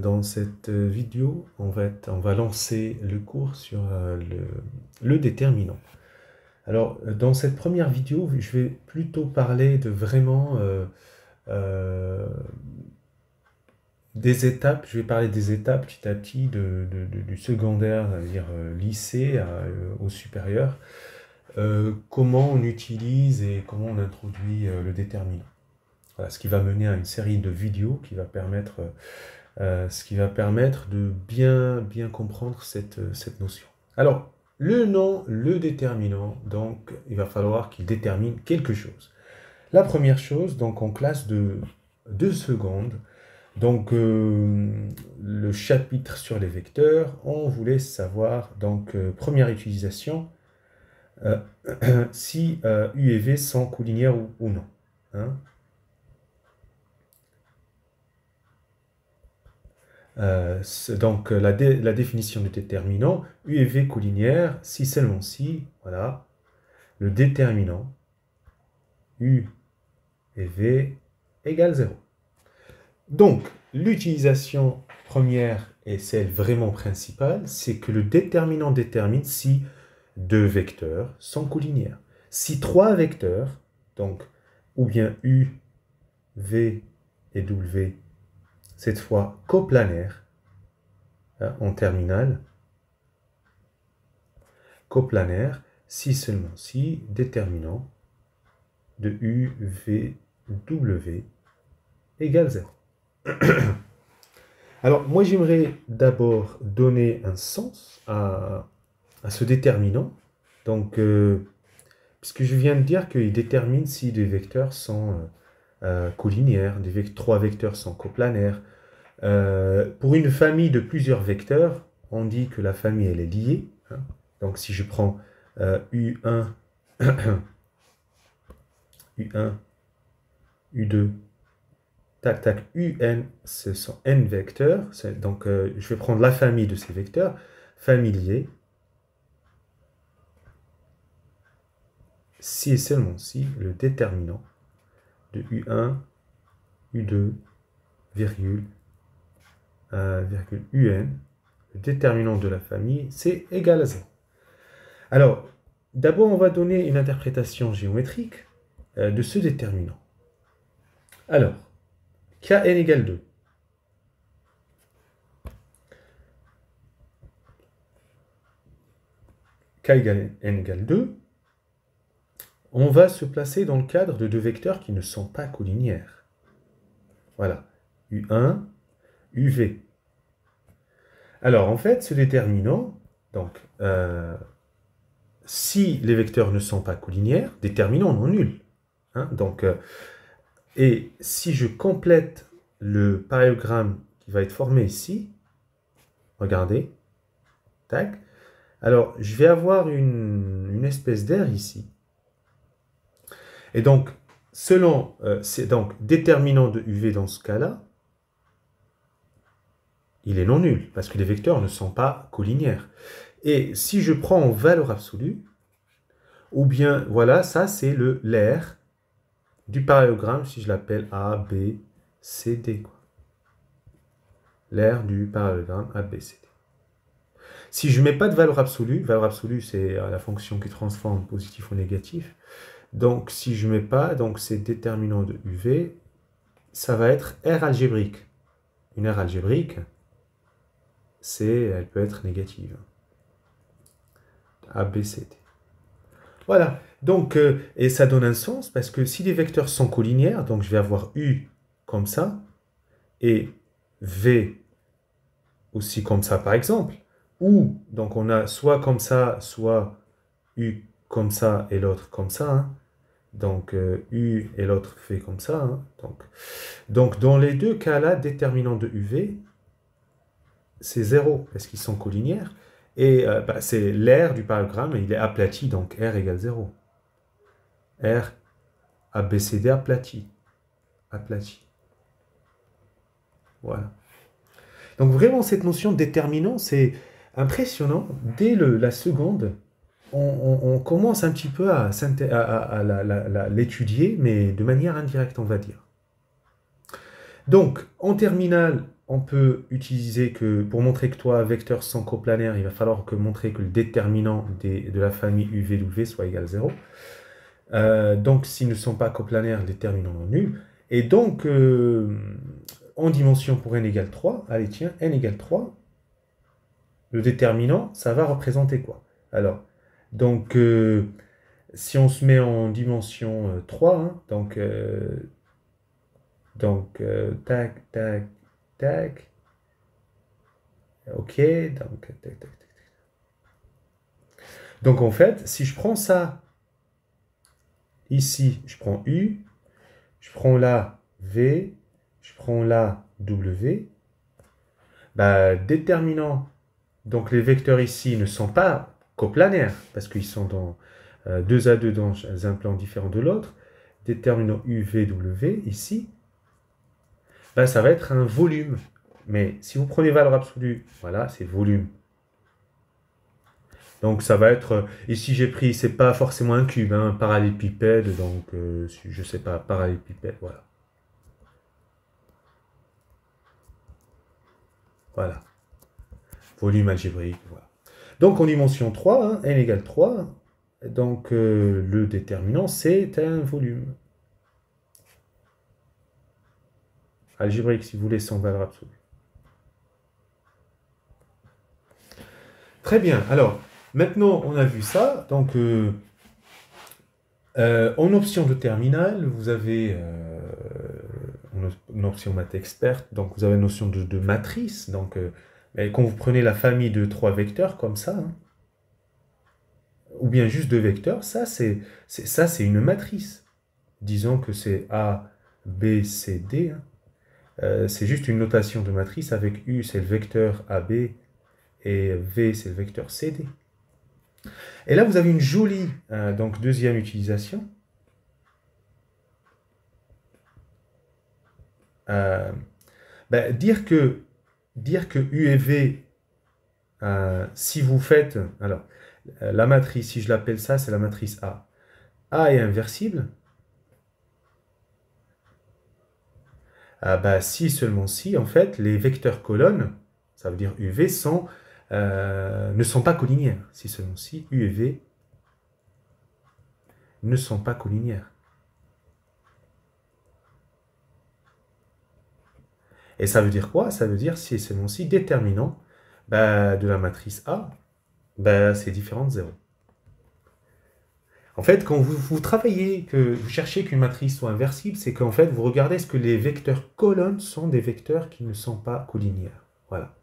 dans cette vidéo, on va lancer le cours sur le déterminant. Alors, dans cette première vidéo, je vais plutôt parler de vraiment des étapes. Je vais parler des étapes petit à petit du secondaire, c'est-à-dire lycée au supérieur. Comment on utilise et comment on introduit le déterminant. Voilà, ce qui va mener à une série de vidéos qui va permettre, de bien comprendre cette notion. Alors, le nom, le déterminant, donc il va falloir qu'il détermine quelque chose. La première chose, donc en classe de 2 secondes, donc le chapitre sur les vecteurs, on voulait savoir, donc première utilisation, si U et V sont collinaires ou non. Hein. Donc la définition du déterminant, U et V collinaires, si seulement si, voilà, le déterminant U et V égale 0. Donc, l'utilisation première et celle vraiment principale, c'est que le déterminant détermine si 2 vecteurs sont collinaires. Si 3 vecteurs, donc, ou bien U, V et W, cette fois coplanaires, hein, en terminale, coplanaire, si seulement si, déterminant de U, V, W égale 0. Alors, moi, j'aimerais d'abord donner un sens à ce déterminant. Donc, puisque je viens de dire qu'il détermine si des vecteurs sont collinaires, 3 vecteurs sont coplanaires. Pour une famille de plusieurs vecteurs, on dit que la famille, elle est liée. Hein. Donc, si je prends U1, U1, U2, tac, tac, UN, ce sont n vecteurs. Donc, je vais prendre la famille de ces vecteurs, familiers, si et seulement si le déterminant de U1, U2, virgule, UN, le déterminant de la famille, c'est égal à 0. Alors, d'abord, on va donner une interprétation géométrique de ce déterminant. Alors, Kn égale 2. K égale n égale 2. On va se placer dans le cadre de 2 vecteurs qui ne sont pas collinaires. Voilà, U1, UV. Alors, en fait, ce déterminant, donc, si les vecteurs ne sont pas collinaires, déterminant non nul. Hein, donc, et si je complète le parallélogramme qui va être formé ici, regardez, tac, alors je vais avoir une espèce d'aire ici. Et donc, selon, c'est donc déterminant de UV dans ce cas-là, il est non nul, parce que les vecteurs ne sont pas collinaires. Et si je prends en valeur absolue, ou bien, voilà, ça c'est l'aire du parallélogramme, si je l'appelle A, B, C, D. L'aire du parallélogramme A, B, C, D. Si je ne mets pas de valeur absolue c'est la fonction qui transforme positif ou négatif. Donc, si je ne mets pas, donc c'est déterminant de UV, ça va être R algébrique. Une R algébrique, elle peut être négative. A, B, C, D. Voilà. Donc, et ça donne un sens, parce que si les vecteurs sont collinaires, donc je vais avoir U comme ça, et V aussi comme ça, par exemple. Ou, donc on a soit comme ça, soit U comme ça, et l'autre comme ça. Hein. Donc, U et l'autre fait comme ça. Hein. Donc, dans les deux cas-là, déterminant de UV, c'est 0, parce qu'ils sont collinaires. Et c'est l'aire du parallélogramme, il est aplati, donc R égale 0. R, ABCD aplati. Aplati. Voilà. Donc vraiment, cette notion de déterminant, c'est impressionnant. Dès la seconde, on commence un petit peu à l'étudier, mais de manière indirecte, on va dire. Donc, en terminale, on peut utiliser que, pour montrer que toi, vecteurs sont coplanaires, il va falloir montrer que le déterminant de la famille UVW soit égal à 0. Donc, s'ils ne sont pas coplanaires, le déterminant est nul. Et donc, en dimension pour n égale 3, allez tiens, n égale 3, le déterminant, ça va représenter quoi? Alors, donc, si on se met en dimension 3, hein, tac, tac, tac, ok, donc, tac, tac, tac. Donc, en fait, si je prends ça, ici, je prends U, je prends là V, je prends là W, bah, déterminant, donc les vecteurs ici ne sont pas coplanaires, parce qu'ils sont dans 2 à 2 dans un plan différent de l'autre, déterminant UVW, ici, bah, ça va être un volume. Mais si vous prenez valeur absolue, voilà, c'est volume. Donc ça va être, ici j'ai pris, c'est pas forcément un cube, hein, un parallélépipède, donc je sais pas, parallélépipède, voilà. Voilà. Volume algébrique, voilà. Donc en dimension 3, hein, n égale 3, donc le déterminant c'est un volume. Algébrique si vous voulez sans valeur absolue. Très bien, alors maintenant on a vu ça, donc en option de terminale, vous avez une option maths experte, donc vous avez une notion de matrice, donc quand vous prenez la famille de 3 vecteurs comme ça, hein, ou bien juste 2 vecteurs, ça c'est une matrice. Disons que c'est A, B, C, D, hein. C'est juste une notation de matrice avec U, c'est le vecteur AB, et V, c'est le vecteur CD. Et là, vous avez une jolie donc deuxième utilisation. Dire que U et V, si vous faites... Alors, la matrice, si je l'appelle ça, c'est la matrice A. A est inversible. Si, seulement si, en fait, les vecteurs colonnes, ça veut dire UV, ne sont pas collinéaires. Si seulement si, U et V ne sont pas collinéaires. Et ça veut dire quoi? Ça veut dire si seulement si déterminant de la matrice A, c'est différent de 0. En fait, quand vous travaillez, que vous cherchez qu'une matrice soit inversible, c'est qu'en fait, vous regardez est-ce que les vecteurs colonnes sont des vecteurs qui ne sont pas collinéaires. Voilà.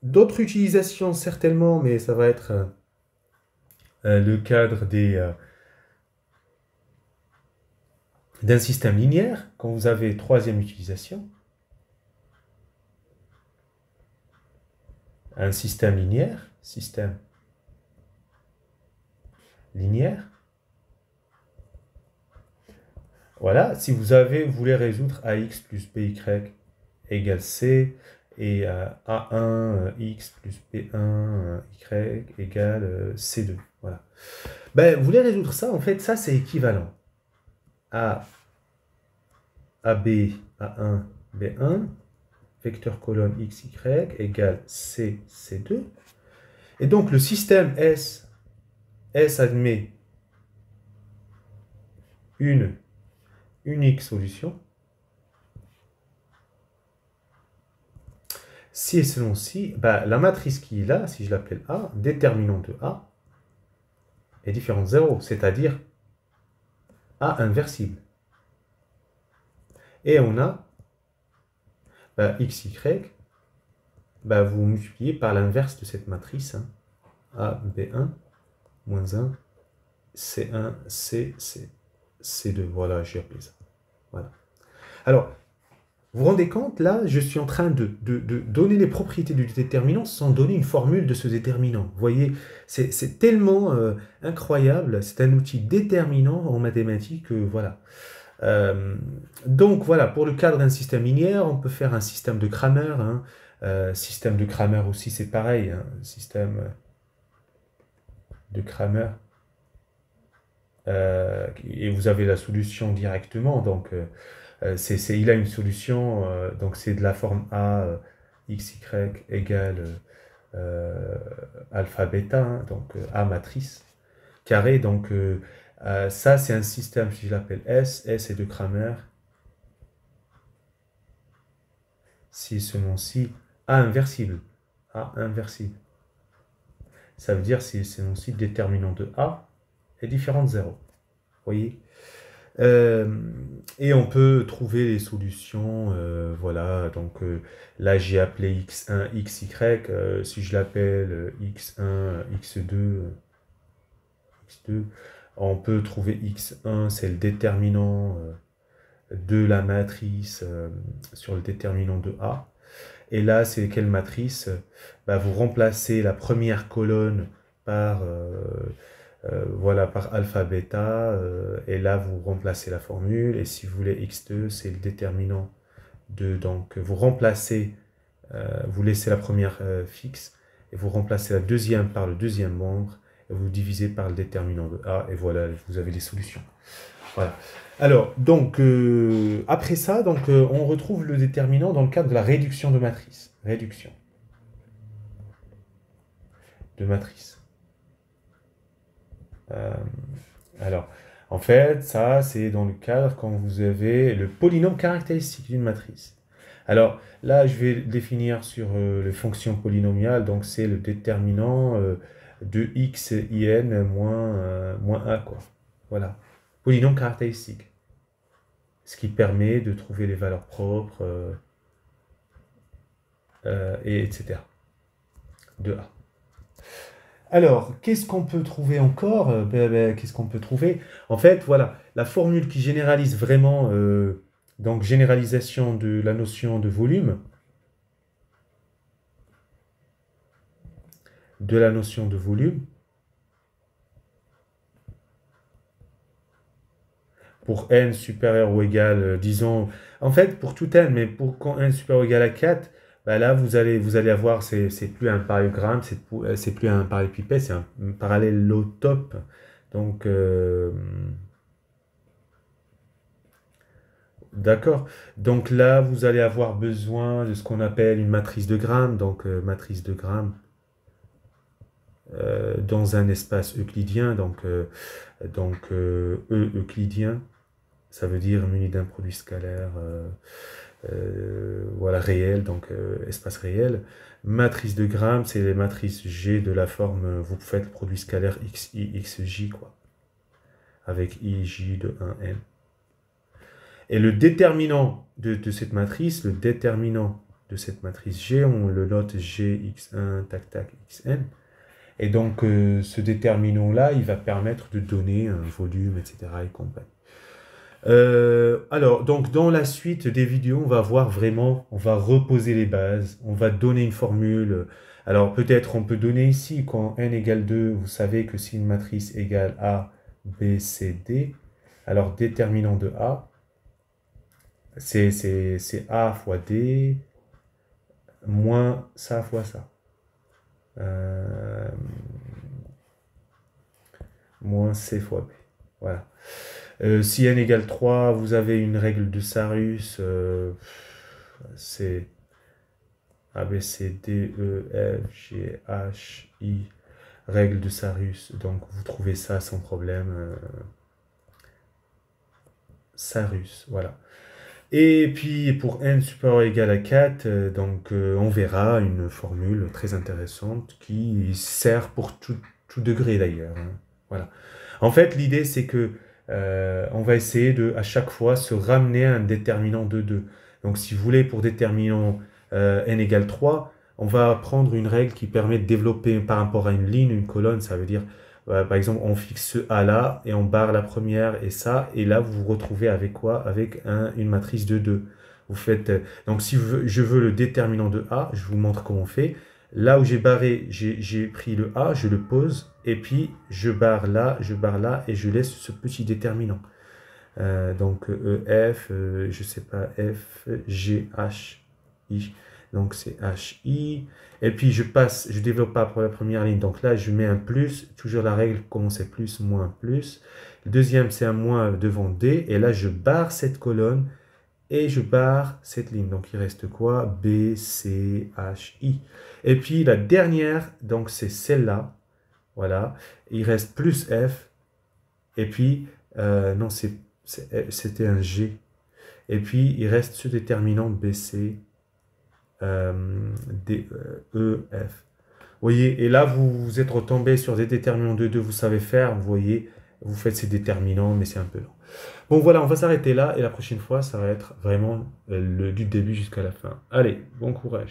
D'autres utilisations, certainement, mais ça va être le cadre d'un système linéaire, quand vous avez troisième utilisation. Un système linéaire, Voilà, si vous voulez résoudre AX plus BY égale C, et A1x plus B1y égale C2. Voilà. Vous voulez résoudre ça, en fait, ça c'est équivalent à AB, A1, B1, vecteur colonne XY égale C, C2. Et donc le système S admet une unique solution si et selon si, la matrice qui est là, si je l'appelle A, déterminant de A, est différente de 0, c'est-à-dire A inversible. Et on a XY, vous multipliez par l'inverse de cette matrice, hein, A, B1, moins 1, C1, C, C2. Voilà, j'ai appelé ça. Voilà. Alors, vous vous rendez compte, là, je suis en train de donner les propriétés du déterminant sans donner une formule de ce déterminant. Vous voyez, c'est tellement incroyable, c'est un outil déterminant en mathématiques, voilà. Donc voilà, pour le cadre d'un système linéaire, on peut faire un système de Cramer. Hein. Système de Cramer aussi, c'est pareil. Hein. Système de Cramer. Et vous avez la solution directement. Donc il a une solution, donc c'est de la forme A, x, y égale alpha, bêta, hein, donc A matrice carré. Donc ça, c'est un système, je l'appelle S. S est de Cramer. Si selon-ci A inversible. A inversible. Ça veut dire si selon-ci déterminant de A est différent de 0. Vous voyez? Et on peut trouver les solutions, voilà, donc là j'ai appelé x1, xy, si je l'appelle x1, x2, x2, on peut trouver x1, c'est le déterminant de la matrice sur le déterminant de A. Et là, c'est quelle matrice? Vous remplacez la première colonne par, voilà, par alpha, bêta, et là, vous remplacez la formule. Et si vous voulez x2, c'est le déterminant de... Donc, vous remplacez, vous laissez la première fixe, et vous remplacez la deuxième par le deuxième membre, et vous divisez par le déterminant de A, et voilà, vous avez les solutions. Voilà. Alors, donc, après ça, donc, on retrouve le déterminant dans le cadre de la réduction de matrice. Réduction de matrice. Alors, en fait, ça, c'est dans le cadre quand vous avez le polynôme caractéristique d'une matrice. Alors, là, je vais définir sur les fonctions polynomiales. Donc, c'est le déterminant de x, in, moins a, quoi. Voilà. Polynôme caractéristique. Ce qui permet de trouver les valeurs propres, et etc. de A. Alors, qu'est-ce qu'on peut trouver encore? Qu'est-ce qu'on peut trouver? En fait, voilà, la formule qui généralise vraiment, donc généralisation de la notion de volume, pour n supérieur ou égal, disons, en fait, pour tout n, mais pour quand n supérieur ou égal à 4, là, vous allez avoir, c'est plus un parallélogramme, c'est plus un parallélépipède, c'est un parallélotope. Donc, d'accord. Donc là, vous allez avoir besoin de ce qu'on appelle une matrice de Gram, donc matrice de Gram dans un espace euclidien, donc E euclidien. Ça veut dire muni d'un produit scalaire voilà, réel, donc espace réel. Matrice de Gram, c'est les matrices G de la forme, vous faites le produit scalaire xi, xj, quoi, avec ij de 1n. Et le déterminant de cette matrice, G, on le note Gx1, tac, tac, xn. Et donc, ce déterminant-là, il va permettre de donner un volume, etc. et compagnie. Alors, donc, dans la suite des vidéos, on va voir vraiment, on va reposer les bases, on va donner une formule. Alors, peut-être on peut donner ici, quand n égale 2, vous savez que si une matrice égale A, B, C, D, alors déterminant de A, c'est A fois D, moins ça fois ça. Moins C fois B. Voilà. Si n égale 3, vous avez une règle de Sarus, c'est A, B, C, D, E, F, G, H, I, règle de Sarus. Donc vous trouvez ça sans problème. Sarus, voilà. Et puis pour n supérieur ou égal à 4, donc on verra une formule très intéressante qui sert pour tout degré d'ailleurs. Hein. Voilà. En fait, l'idée c'est que on va essayer de à chaque fois se ramener à un déterminant de 2. Donc si vous voulez pour déterminant n égale 3, on va prendre une règle qui permet de développer par rapport à une ligne, une colonne, ça veut dire par exemple, on fixe ce A là, et on barre la première et ça, et là, vous vous retrouvez avec quoi? Avec une matrice de 2. Vous faites, donc, si je veux le déterminant de A, je vous montre comment on fait. Là où j'ai barré, j'ai pris le A, je le pose, et puis je barre là, et je laisse ce petit déterminant. Donc, F, je sais pas, F, G, H, I. Donc, c'est HI. Et puis, je développe pas pour la première ligne. Donc là, je mets un plus. Toujours la règle, comment c'est plus, moins, plus. Le deuxième, c'est un moins devant D. Et là, je barre cette colonne. et je barre cette ligne. Donc, il reste quoi? B, C, H, I. Et puis, la dernière, donc, c'est celle-là. Voilà. Il reste plus F. Et puis, non, c'était un G. Et puis, il reste ce déterminant B, C, D, E, F. Vous voyez, et là, vous êtes retombé sur des déterminants de 2, vous savez faire, vous voyez, vous faites ces déterminants, mais c'est un peu long. Bon, voilà, on va s'arrêter là, et la prochaine fois, ça va être vraiment du début jusqu'à la fin. Allez, bon courage.